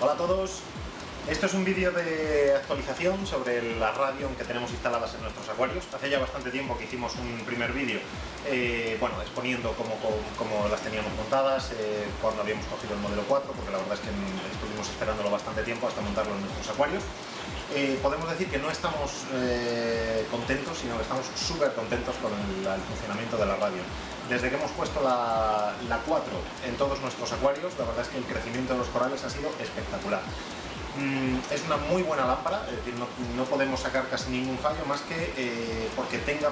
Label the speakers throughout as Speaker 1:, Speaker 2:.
Speaker 1: Hola a todos, esto es un vídeo de actualización sobre las Radion que tenemos instaladas en nuestros acuarios. Hace ya bastante tiempo que hicimos un primer vídeo exponiendo cómo las teníamos montadas, cuando habíamos cogido el modelo 4, porque la verdad es que estuvimos esperándolo bastante tiempo hasta montarlo en nuestros acuarios. Podemos decir que no estamos contentos, sino que estamos súper contentos con el funcionamiento de la Radion. Desde que hemos puesto la 4 en todos nuestros acuarios, la verdad es que el crecimiento de los corales ha sido espectacular. Es una muy buena lámpara, es decir, no podemos sacar casi ningún fallo más que porque tenga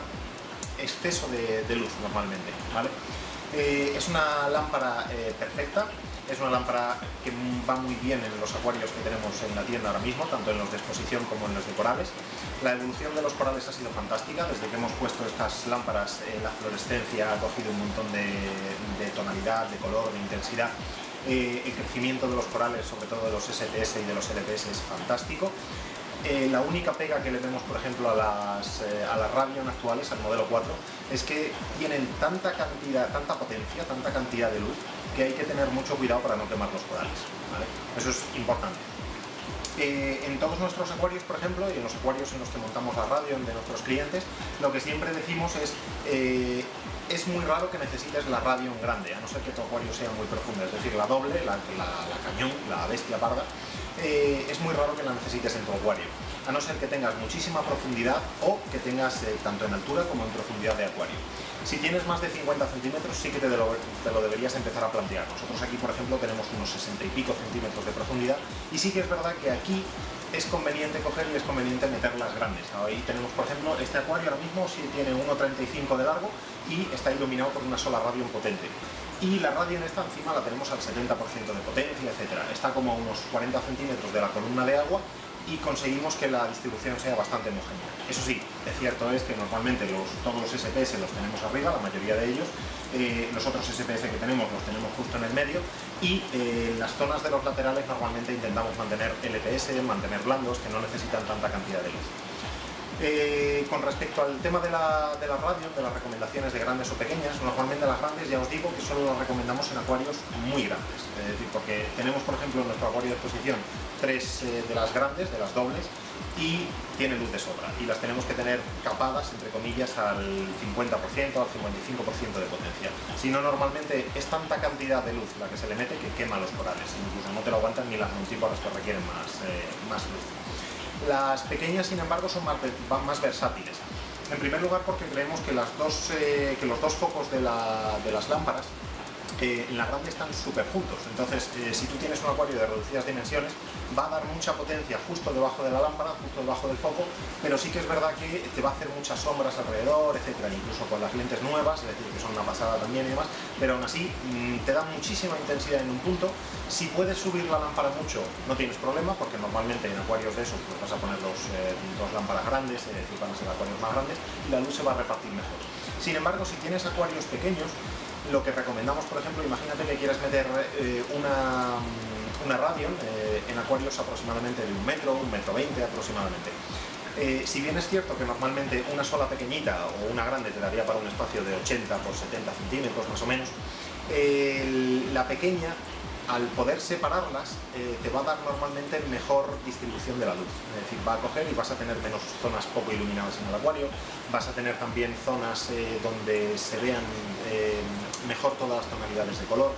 Speaker 1: exceso de luz normalmente, ¿vale? Es una lámpara perfecta. Es una lámpara que va muy bien en los acuarios que tenemos en la tienda ahora mismo, tanto en los de exposición como en los de corales. La evolución de los corales ha sido fantástica. Desde que hemos puesto estas lámparas, la fluorescencia ha cogido un montón de tonalidad, de color, de intensidad. El crecimiento de los corales, sobre todo de los SPS y de los LPS, es fantástico. La única pega que le vemos, por ejemplo, a las Radion actuales, al modelo 4, es que tienen tanta cantidad, tanta potencia, tanta cantidad de luz, que hay que tener mucho cuidado para no quemar los corales, ¿vale? Eso es importante. En todos nuestros acuarios, por ejemplo, y en los acuarios en los que montamos la Radion de nuestros clientes, lo que siempre decimos es muy raro que necesites la Radion grande, a no ser que tu acuario sea muy profundo, es decir, la doble, la cañón, la bestia parda, es muy raro que la necesites en tu acuario, a no ser que tengas muchísima profundidad o que tengas tanto en altura como en profundidad de acuario. Si tienes más de 50 centímetros sí que te lo deberías empezar a plantear. Nosotros aquí, por ejemplo, tenemos unos 60 y pico centímetros de profundidad y sí que es verdad que aquí es conveniente coger y es conveniente meter las grandes. Ahí tenemos, por ejemplo, este acuario ahora mismo sí tiene 1,35 de largo y está iluminado por una sola Radion potente. Y la Radion esta encima la tenemos al 70% de potencia, etc. Está como a unos 40 centímetros de la columna de agua y conseguimos que la distribución sea bastante homogénea. Eso sí, es cierto es que normalmente todos los SPS los tenemos arriba, la mayoría de ellos. Los otros SPS que tenemos los tenemos justo en el medio y las zonas de los laterales normalmente intentamos mantener LPS, mantener blandos, que no necesitan tanta cantidad de luz. Con respecto al tema de la Radion, de las recomendaciones de grandes o pequeñas, normalmente las grandes ya os digo que solo las recomendamos en acuarios muy grandes, es decir, porque tenemos, por ejemplo, en nuestro acuario de exposición 3 de las grandes, de las dobles, y tienen luz de sobra, y las tenemos que tener capadas, entre comillas, al 50%, al 55% de potencia. Si no, normalmente es tanta cantidad de luz la que se le mete que quema los corales, incluso no te lo aguantan ni las multípolas que requieren más luz. Las pequeñas, sin embargo, son más versátiles. En primer lugar porque creemos que los dos focos de las lámparas en la grande están súper juntos. Entonces, si tú tienes un acuario de reducidas dimensiones, va a dar mucha potencia justo debajo de la lámpara, justo debajo del foco, pero sí que es verdad que te va a hacer muchas sombras alrededor, etcétera, incluso con las lentes nuevas, es decir, que son una pasada también y demás, pero aún así te da muchísima intensidad en un punto. Si puedes subir la lámpara mucho, no tienes problema, porque normalmente en acuarios de esos pues vas a poner dos lámparas grandes, es decir, van a ser acuarios más grandes, y la luz se va a repartir mejor. Sin embargo, si tienes acuarios pequeños, lo que recomendamos, por ejemplo, imagínate que quieras meter una Radion en acuarios aproximadamente de 1 metro, 1,20 m aproximadamente. Si bien es cierto que normalmente una sola pequeñita o una grande te daría para un espacio de 80 por 70 centímetros más o menos, la pequeña, al poder separarlas, te va a dar normalmente mejor distribución de la luz. Es decir, va a coger y vas a tener menos zonas poco iluminadas en el acuario, vas a tener también zonas donde se vean mejor todas las tonalidades de color.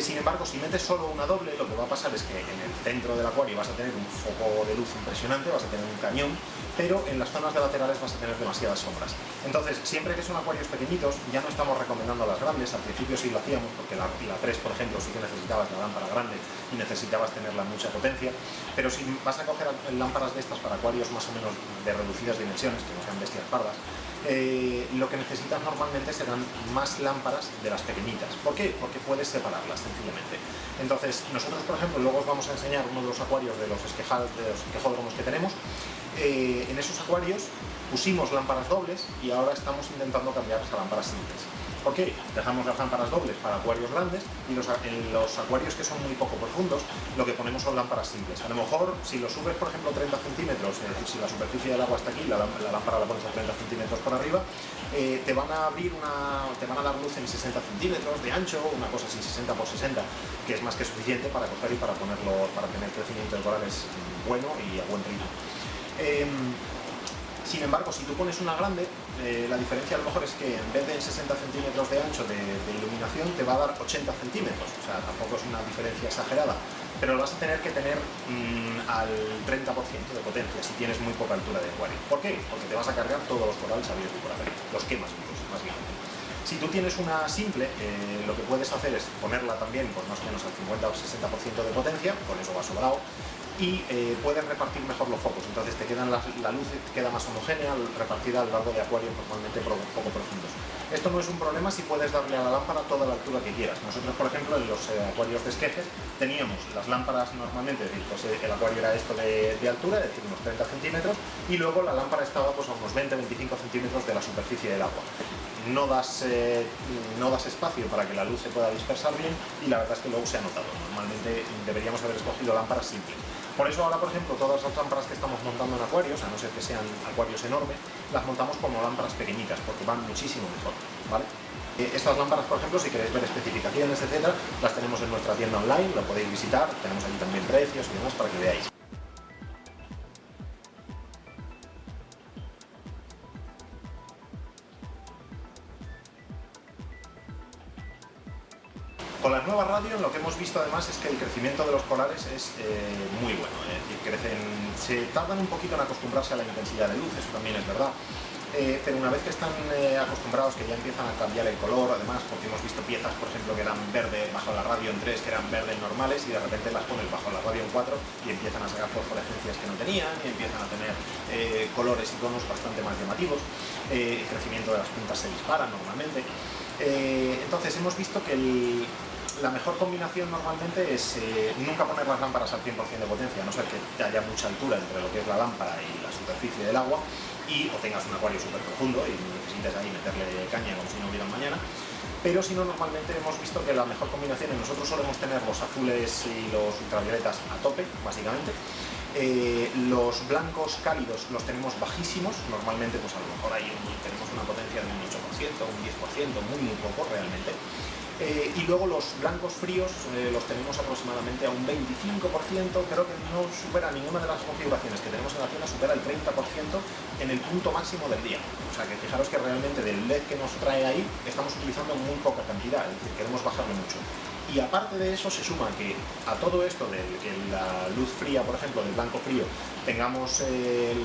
Speaker 1: Sin embargo, si metes solo una doble, lo que va a pasar es que en el centro del acuario vas a tener un foco de luz impresionante, vas a tener un cañón, pero en las zonas de laterales vas a tener demasiadas sombras. Entonces, siempre que son acuarios pequeñitos, ya no estamos recomendando las grandes. Al principio sí lo hacíamos, porque la 3, por ejemplo, sí que necesitabas la lámpara grande y necesitabas tenerla mucha potencia, pero si vas a coger lámparas de estas para acuarios más o menos de reducidas dimensiones, que no sean bestias pardas, lo que necesitas normalmente serán más lámparas de las pequeñitas. ¿Por qué? Porque puedes separarlas sencillamente. Entonces, nosotros, por ejemplo, luego os vamos a enseñar uno de los acuarios de los esquejódromos que tenemos. En esos acuarios pusimos lámparas dobles y ahora estamos intentando cambiarlas a lámparas simples. ¿Por qué? Dejamos las lámparas dobles para acuarios grandes y en los acuarios que son muy poco profundos lo que ponemos son lámparas simples. A lo mejor si lo subes por ejemplo 30 centímetros, es decir, si la superficie del agua está aquí, la lámpara la pones a 30 centímetros por arriba, te van a dar luz en 60 centímetros de ancho, una cosa así, 60 por 60, que es más que suficiente para coger y para tener crecimiento de corales bueno y a buen ritmo. Sin embargo, si tú pones una grande, la diferencia a lo mejor es que en vez de 60 centímetros de ancho de iluminación te va a dar 80 centímetros, o sea, tampoco es una diferencia exagerada, pero lo vas a tener que tener al 30% de potencia si tienes muy poca altura de acuario. ¿Por qué? Porque te vas a cargar todos los corales habidos y por haber, los quemas vivos, básicamente. Si tú tienes una simple, lo que puedes hacer es ponerla también pues más o menos al 50 o 60% de potencia, con eso va sobrado, y puedes repartir mejor los focos, entonces la luz queda más homogénea, repartida a lo largo de acuarios normalmente poco profundos. Esto no es un problema si puedes darle a la lámpara toda la altura que quieras. Nosotros, por ejemplo, en los acuarios de esquejes teníamos las lámparas normalmente, es decir, pues, el acuario era esto de altura, es decir, unos 30 centímetros, y luego la lámpara estaba pues, a unos 20-25 centímetros de la superficie del agua. No das espacio para que la luz se pueda dispersar bien y la verdad es que luego se ha notado. Normalmente deberíamos haber escogido lámparas simples. Por eso ahora, por ejemplo, todas las lámparas que estamos montando en acuarios, a no ser que sean acuarios enormes, las montamos como lámparas pequeñitas porque van muchísimo mejor, ¿vale? Estas lámparas, por ejemplo, si queréis ver especificaciones, etcétera, las tenemos en nuestra tienda online, lo podéis visitar, tenemos allí también precios y demás para que veáis. Con las nuevas radios lo que hemos visto además es que el crecimiento de los corales es muy bueno, es decir, se tardan un poquito en acostumbrarse a la intensidad de luz, eso también es verdad, pero una vez que están acostumbrados, que ya empiezan a cambiar el color, además, porque hemos visto piezas, por ejemplo, que eran verde bajo la radio en 3, que eran verdes normales, y de repente las pones bajo la radio en 4 y empiezan a sacar fosforescencias que no tenían, y empiezan a tener colores y tonos bastante más llamativos, el crecimiento de las puntas se dispara normalmente. Entonces hemos visto que la mejor combinación normalmente es nunca poner las lámparas al 100% de potencia, a no ser que haya mucha altura entre lo que es la lámpara y la superficie del agua, o tengas un acuario súper profundo y necesites ahí meterle caña como si no hubiera un mañana. Pero si no, normalmente hemos visto que la mejor combinación, y nosotros solemos tener los azules y los ultravioletas a tope, básicamente. Los blancos cálidos los tenemos bajísimos, normalmente pues a lo mejor ahí tenemos una potencia de un 8%, un 10%, muy poco realmente. Y luego los blancos fríos los tenemos aproximadamente a un 25%, creo que no supera ninguna de las configuraciones que tenemos en la tienda, supera el 30% en el punto máximo del día. O sea que fijaros que realmente del LED que nos trae ahí estamos utilizando muy poca cantidad, es decir, queremos bajarle mucho. Y aparte de eso se suma que a todo esto de que la luz fría, por ejemplo, del blanco frío, tengamos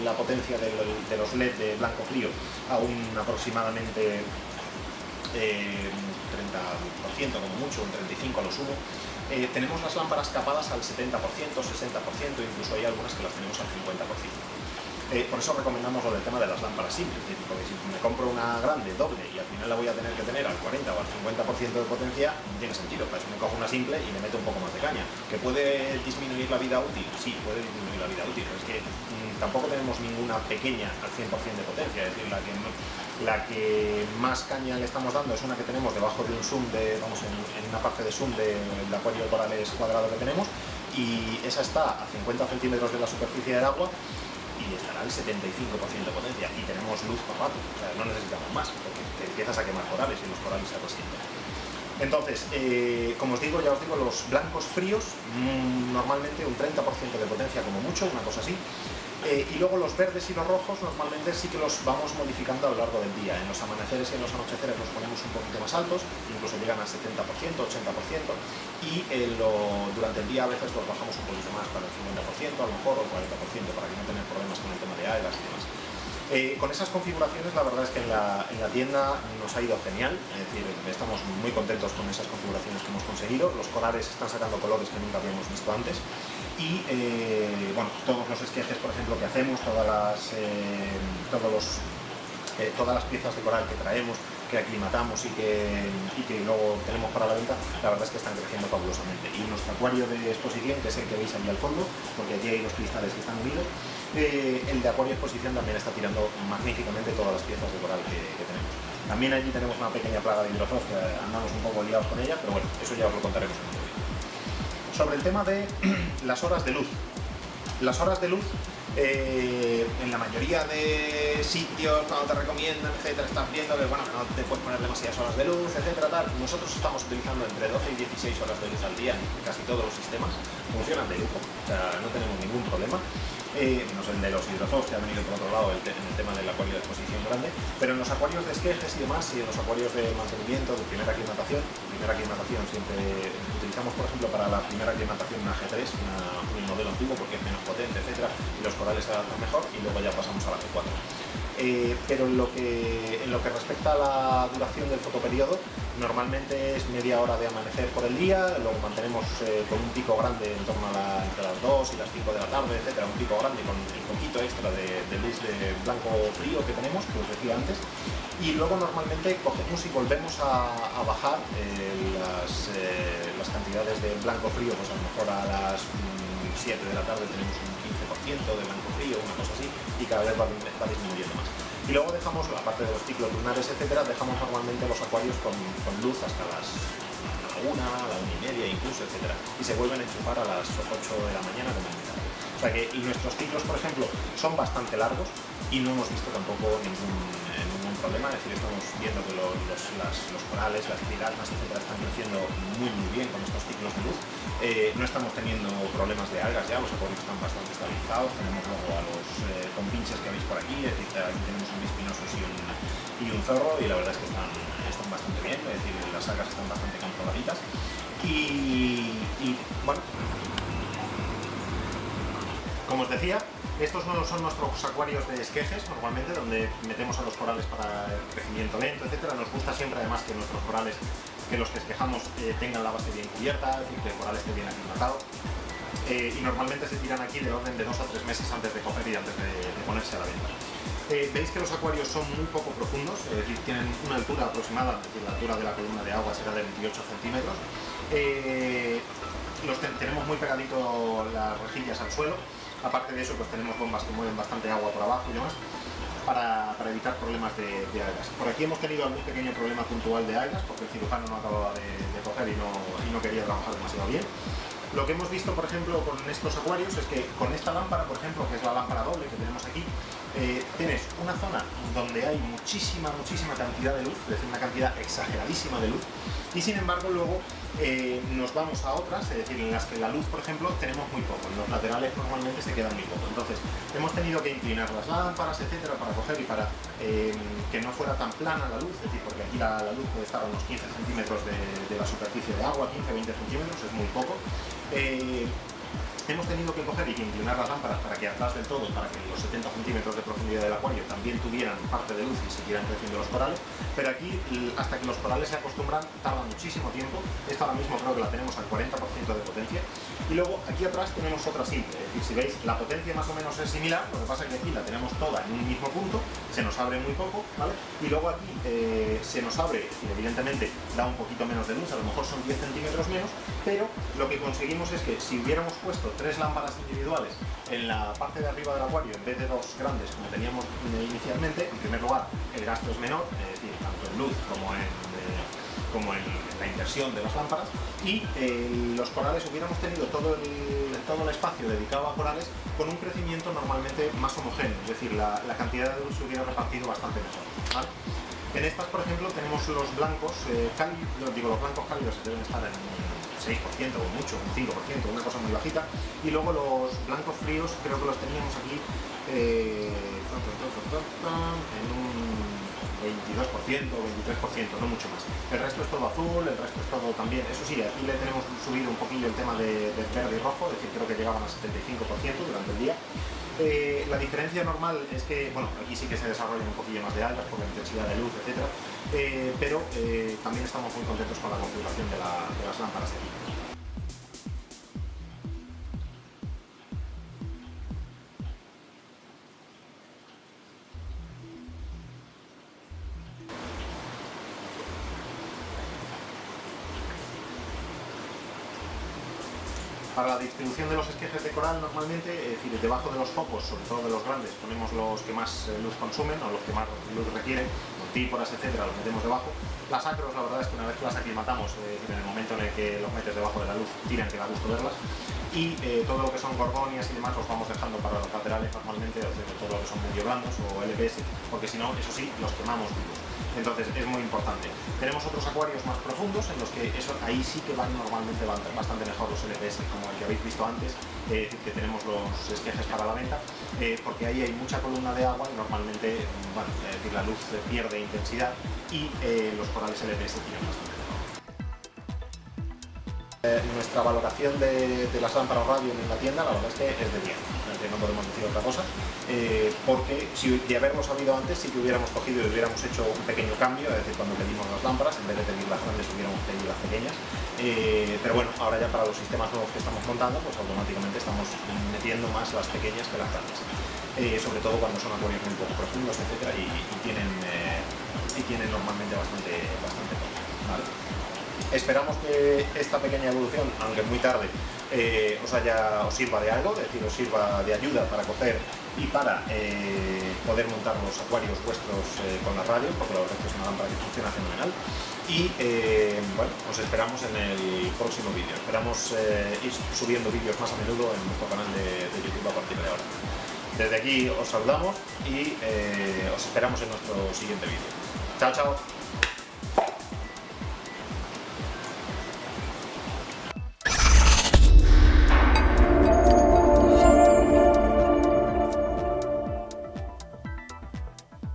Speaker 1: la potencia de los LED de blanco frío a un aproximadamente 30% como mucho, un 35% a lo sumo, tenemos las lámparas capadas al 70%, 60%, incluso hay algunas que las tenemos al 50%. Por eso recomendamos lo del tema de las lámparas simples, porque si me compro una grande, doble, y al final la voy a tener que tener al 40 o al 50% de potencia, no tiene sentido. Para eso me cojo una simple y le meto un poco más de caña. ¿Que puede disminuir la vida útil? Sí, puede disminuir la vida útil, pero es que tampoco tenemos ninguna pequeña al 100% de potencia, es decir, la que más caña le estamos dando es una que tenemos debajo de un zoom, en una parte de zoom del acuario de corales cuadrado que tenemos, y esa está a 50 centímetros de la superficie del agua, y estará al 75% de potencia y tenemos luz para rato, o sea, no necesitamos más porque te empiezas a quemar corales y los corales se resienten. Entonces, como os digo, ya os digo, los blancos fríos, normalmente un 30% de potencia como mucho, una cosa así. Y luego los verdes y los rojos normalmente sí que los vamos modificando a lo largo del día. En los amaneceres y en los anocheceres los ponemos un poquito más altos, incluso llegan al 70%, 80%, y durante el día a veces los bajamos un poquito más para el 50%, a lo mejor, o 40%, para que no tener problemas con el tema de algas y demás. Con esas configuraciones la verdad es que en la tienda nos ha ido genial, es decir, estamos muy contentos con esas configuraciones que hemos conseguido. Los corales están sacando colores que nunca habíamos visto antes y bueno, todos los esquejes, por ejemplo, que hacemos, todas las piezas de coral que traemos, que aclimatamos y que luego tenemos para la venta, la verdad es que están creciendo fabulosamente. Y nuestro acuario de exposición, que es el que veis ahí al fondo, porque aquí hay los cristales que están unidos, el de acuario de exposición también está tirando magníficamente todas las piezas de coral que tenemos. También allí tenemos una pequeña plaga de hidrozoos que andamos un poco liados con ella, pero bueno, eso ya os lo contaremos en otro vídeo. Sobre el tema de las horas de luz. Las horas de luz, en la mayoría de sitios, cuando te recomiendan, etcétera, estás viendo que, bueno, que no te puedes poner demasiadas horas de luz, etcétera, tal. Nosotros estamos utilizando entre 12 y 16 horas de luz al día en casi todos los sistemas. Funcionan de lujo, o sea, no tenemos ningún problema. Menos el de los hidrozoos que ha venido por otro lado en el tema del acuario de exposición grande, pero en los acuarios de esquejes y demás, y en los acuarios de mantenimiento, de primera aclimatación siempre utilizamos, por ejemplo, para la primera aclimatación una G3, un modelo antiguo porque es menos potente, etcétera, y los corales se adaptan mejor, y luego ya pasamos a la G4. Pero en lo que respecta a la duración del fotoperiodo, normalmente es media hora de amanecer por el día, luego mantenemos con un pico grande en torno a entre las 2 y las 5 de la tarde, etcétera, un pico grande con el poquito extra de luz de blanco frío que tenemos, que os decía antes, y luego normalmente cogemos y volvemos a bajar las cantidades de blanco frío, pues a lo mejor a las 7 de la tarde tenemos un 15% de blanco frío, una cosa así, y cada vez va disminuyendo más. Y luego dejamos, aparte de los ciclos lunares, etcétera, dejamos normalmente los acuarios con luz hasta la 1, la 1:30 incluso, etcétera, y se vuelven a enchufar a las 8 de la mañana como muy tarde. O sea que nuestros ciclos, por ejemplo, son bastante largos y no hemos visto tampoco ningún problema, es decir, estamos viendo que los corales, las piragmas, etcétera, están creciendo muy bien con estos ciclos de luz. No estamos teniendo problemas de algas ya, los acuarios están bastante estabilizados, tenemos luego a los compinches que veis por aquí, es decir, aquí tenemos un bispinosus y un zorro, y la verdad es que están bastante bien, es decir, las algas están bastante controladitas, y bueno, como os decía, estos no son nuestros acuarios de esquejes, normalmente, donde metemos a los corales para el crecimiento lento, etcétera. Nos gusta siempre, además, que nuestros corales, que los que esquejamos, tengan la base bien cubierta, es decir, que el coral esté bien aclimatado. Y normalmente se tiran aquí de orden de 2 a 3 meses antes de coger y antes de ponerse a la venta. Veis que los acuarios son muy poco profundos, es decir, tienen una altura aproximada, es decir, la altura de la columna de agua será de 28 centímetros. Tenemos muy pegadito las rejillas al suelo. Aparte de eso, pues tenemos bombas que mueven bastante agua por abajo y demás, para evitar problemas de algas. Por aquí hemos tenido algún pequeño problema puntual de algas, porque el cirujano no acababa de coger y no quería trabajar demasiado bien. Lo que hemos visto, por ejemplo, con estos acuarios es que con esta lámpara, por ejemplo, que es la lámpara doble que tenemos aquí, tienes una zona donde hay muchísima cantidad de luz, es decir, una cantidad exageradísima de luz, y sin embargo luego nos vamos a otras, es decir, en las que la luz, por ejemplo, tenemos muy poco, en los laterales normalmente se quedan muy poco. Entonces hemos tenido que inclinar las lámparas, etcétera, para coger y para que no fuera tan plana la luz, es decir, porque aquí la luz puede estar a unos 15 centímetros de la superficie de agua, 15-20 centímetros, es muy poco. Hemos tenido que coger y inclinar las lámparas para que atrás del todo, para que los 70 centímetros de profundidad del acuario también tuvieran parte de luz y siguieran creciendo los corales, pero aquí, hasta que los corales se acostumbran, tarda muchísimo tiempo. Esta ahora mismo creo que la tenemos al 40% de potencia, y luego aquí atrás tenemos otra simple, es decir, si veis, la potencia más o menos es similar, lo que pasa es que aquí la tenemos toda en un mismo punto, se nos abre muy poco, ¿vale? Y luego aquí se nos abre, y evidentemente da un poquito menos de luz, a lo mejor son 10 centímetros menos, pero lo que conseguimos es que si hubiéramos puesto 3 lámparas individuales en la parte de arriba del acuario en vez de 2 grandes como teníamos inicialmente, en primer lugar el gasto es menor, es decir, tanto en luz como en la inversión de las lámparas, y los corales hubiéramos tenido todo el espacio dedicado a corales con un crecimiento normalmente más homogéneo, es decir, la cantidad de luz se hubiera repartido bastante mejor, ¿vale? En estas, por ejemplo, tenemos los blancos cálidos, los blancos cálidos que deben estar en un 6% o mucho, un 5%, una cosa muy bajita, y luego los blancos fríos creo que los teníamos aquí en un 22% o 23%, no mucho más. El resto es todo azul, el resto es todo también, eso sí, aquí le tenemos subido un poquillo el tema de verde y rojo, es decir, creo que llegaban a 75% durante el día. La diferencia normal es que, bueno, aquí sí que se desarrollan un poquillo más de algas por la intensidad de luz, etcétera, pero también estamos muy contentos con la configuración de las lámparas de aquí. Para la distribución de los esquejes de coral normalmente, es decir, debajo de los focos, sobre todo de los grandes, ponemos los que más luz consumen o los que más luz requieren. antíporas, etcétera, los metemos debajo. Las acros, la verdad es que una vez que las aclimatamos, en el momento en el que los metes debajo de la luz, tiran que da gusto verlas. Y todo lo que son gorgonias y demás los vamos dejando para los laterales normalmente, o sea, todo lo que son medio blandos o LPS, porque si no, eso sí, los quemamos vivos. Entonces es muy importante. Tenemos otros acuarios más profundos en los que ahí sí que van normalmente bastante mejor los LPS, como el que habéis visto antes, que tenemos los esquejes para la venta, porque ahí hay mucha columna de agua y normalmente bueno, la luz pierde intensidad y los corales LPS tienen bastante mejor. Nuestra valoración de las lámparas Radion en la tienda, la verdad es que es de 10, que no podemos decir otra cosa, porque si de haberlo sabido antes, sí que hubiéramos cogido y hubiéramos hecho un pequeño cambio, es decir, cuando pedimos las lámparas, en vez de pedir las grandes, hubiéramos pedido las pequeñas, pero bueno, ahora ya para los sistemas nuevos que estamos montando, pues automáticamente estamos metiendo más las pequeñas que las grandes, sobre todo cuando son acuarios muy poco profundos, etcétera, y tienen normalmente bastante poco, ¿vale? Esperamos que esta pequeña evolución, aunque muy tarde, os sirva de algo, es decir, os sirva de ayuda para coger y para poder montar los acuarios vuestros con la radio, porque la verdad es que es una lámpara que funciona fenomenal. Y bueno, os esperamos en el próximo vídeo. Esperamos ir subiendo vídeos más a menudo en nuestro canal de YouTube a partir de ahora. Desde aquí os saludamos y os esperamos en nuestro siguiente vídeo. Chao, chao.